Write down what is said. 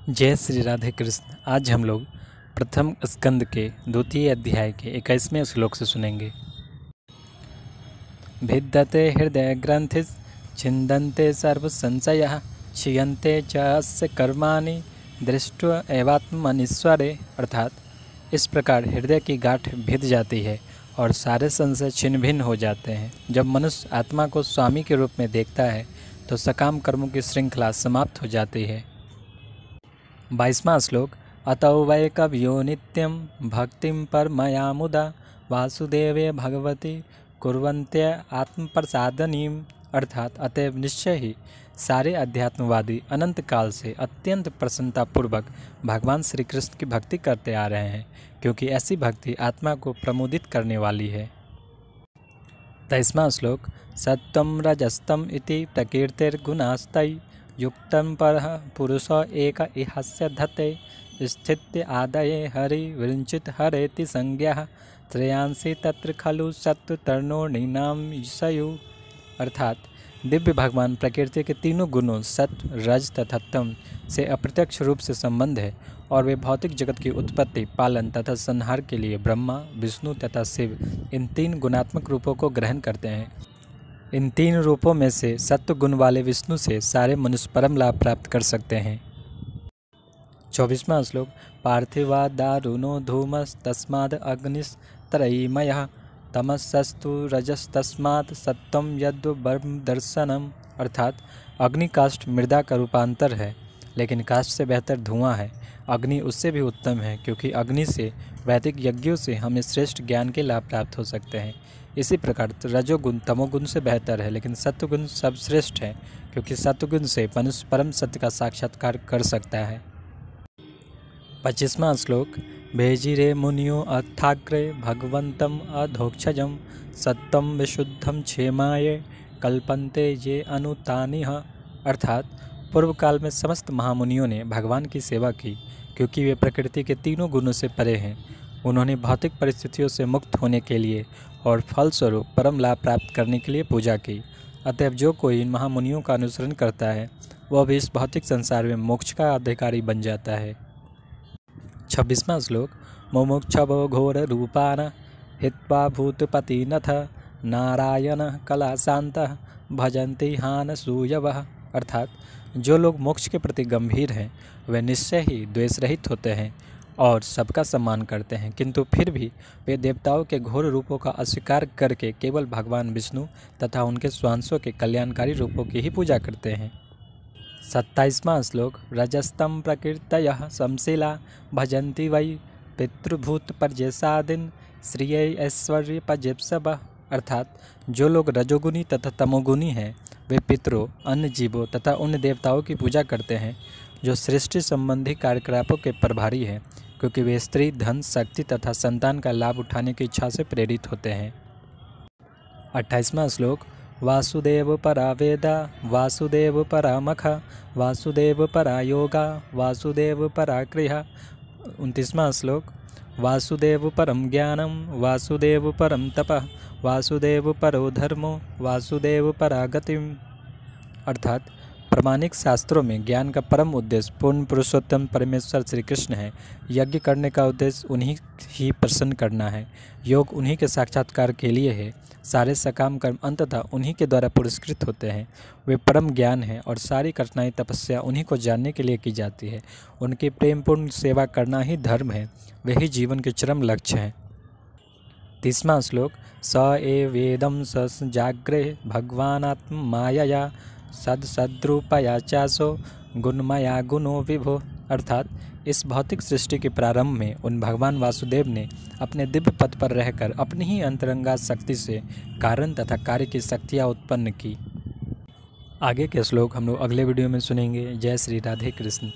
जय श्री राधे कृष्ण। आज हम लोग प्रथम स्कंद के द्वितीय अध्याय के 21वें श्लोक से सुनेंगे। भिद्यते हृदय ग्रंथि छिन्दन्ते सर्व संशयः क्षीयन्ते च अस्य कर्माणि दृष्ट्वा एवात्मनीश्वरे। अर्थात इस प्रकार हृदय की गांठ भिद जाती है और सारे संशय छिन्न भिन्न हो जाते हैं। जब मनुष्य आत्मा को स्वामी के रूप में देखता है तो सकाम कर्मों की श्रृंखला समाप्त हो जाती है। 22वां श्लोक। अतो वै कवयो नित्यं भक्तिं परमया मुदा वासुदेवे भगवती कुर्वन्त्य आत्मप्रसादनीम। अर्थात अतएव निश्चय ही सारे अध्यात्मवादी अनंत काल से अत्यंत प्रसन्नतापूर्वक भगवान श्री कृष्ण की भक्ति करते आ रहे हैं, क्योंकि ऐसी भक्ति आत्मा को प्रमोदित करने वाली है। 23वां श्लोक। सत्वं रजस्तम इति प्रकीर्तिर्गुणास्तै युक्तं परः पुरुष एक इहस्य धते स्थित्य आदये हरि विरंचित हरेति संज्ञा त्रयांसी तत्र खलु सत्वतर्णोर्णीनाम ईशयु। अर्थात दिव्य भगवान प्रकृति के तीनों गुणों सत्व, रज तथा तम से अप्रत्यक्ष रूप से संबंध है और वे भौतिक जगत की उत्पत्ति, पालन तथा संहार के लिए ब्रह्मा, विष्णु तथा शिव इन तीन गुणात्मक रूपों को ग्रहण करते हैं। इन तीन रूपों में से सत्व गुण वाले विष्णु से सारे मनुष्य परम लाभ प्राप्त कर सकते हैं। 24वां श्लोक। पार्थिवा दारुणो धूमस तस्माद् अग्निस्तरयीमयः तमसस्तु रजस्तस्मात् सत्वं यद्ब्रह्म दर्शनम। अर्थात अग्नि काष्ठ मृदा का रूपांतर है, लेकिन काष्ठ से बेहतर धुआं है। अग्नि उससे भी उत्तम है, क्योंकि अग्नि से वैदिक यज्ञों से हमें श्रेष्ठ ज्ञान के लाभ प्राप्त हो सकते हैं। इसी प्रकार रजोगुण तमोगुण से बेहतर है, लेकिन सत्वगुण सर्वश्रेष्ठ है, क्योंकि सत्वगुण से मनुष्य परम सत्य का साक्षात्कार कर सकता है। 25वां श्लोक। भेजिरे मुनियो अथाग्रे भगवंतम अधोक्षजम सत्तम विशुद्धम क्षेमाय कल्पन्ते ये अनुतानिह। अर्थात पूर्व काल में समस्त महामुनियों ने भगवान की सेवा की, क्योंकि वे प्रकृति के तीनों गुणों से परे हैं। उन्होंने भौतिक परिस्थितियों से मुक्त होने के लिए और फलस्वरूप परम लाभ प्राप्त करने के लिए पूजा की। अतएव जो कोई इन महामुनियों का अनुसरण करता है वह भी इस भौतिक संसार में मोक्ष का अधिकारी बन जाता है। 26वां श्लोक। मुमुक्षवो घोर रूपान हित्वा भूतपतिनथ नारायण कलाशान्तः भजन्ति हानसूयवः। अर्थात जो लोग मोक्ष के प्रति गंभीर हैं वे निश्चय ही द्वेष रहित होते हैं और सबका सम्मान करते हैं, किंतु फिर भी वे देवताओं के घोर रूपों का अस्वीकार करके केवल भगवान विष्णु तथा उनके स्वांशों के कल्याणकारी रूपों की ही पूजा करते हैं। 27वां श्लोक। रजस्तम प्रकृतयः संशीला भजन्ति वै पितृभूत पर्यसादिन श्रिय ऐश्वर्य पजेप्सवः। अर्थात जो लोग रजोगुणी तथा तमोगुणी हैं वे पितरों, अन्य जीवों तथा उन देवताओं की पूजा करते हैं जो सृष्टि संबंधी कार्यकलापों के प्रभारी हैं, क्योंकि वे स्त्री, धन, शक्ति तथा संतान का लाभ उठाने की इच्छा से प्रेरित होते हैं। 28वां श्लोक। वासुदेव परा वेदा वासुदेव परा मखा वासुदेव परा योगा वासुदेव परा क्रिया। 29वां श्लोक। वासुदेव परम ज्ञानम वासुदेव परम तपः वासुदेव परो धर्मो वासुदेव परा गतिम। अर्थात प्रामाणिक शास्त्रों में ज्ञान का परम उद्देश्य पूर्ण पुरुषोत्तम परमेश्वर श्री कृष्ण है। यज्ञ करने का उद्देश्य उन्हीं ही प्रसन्न करना है। योग उन्हीं के साक्षात्कार के लिए है। सारे सकाम कर्म अंततः उन्हीं के द्वारा पुरस्कृत होते हैं। वे परम ज्ञान है और सारी कठिनाई तपस्या उन्हीं को जानने के लिए की जाती है। उनकी प्रेमपूर्ण सेवा करना ही धर्म है, वही जीवन के चरम लक्ष्य है। 30वां श्लोक। स ए वेदम स जाग्रे भगवानात्म मायया सद्रूपया चासो गुणमया गुणो विभो। अर्थात इस भौतिक सृष्टि के प्रारंभ में उन भगवान वासुदेव ने अपने दिव्य पद पर रहकर अपनी ही अंतरंगा शक्ति से कारण तथा कार्य की शक्तियाँ उत्पन्न की। आगे के श्लोक हम लोग अगले वीडियो में सुनेंगे। जय श्री राधे कृष्ण।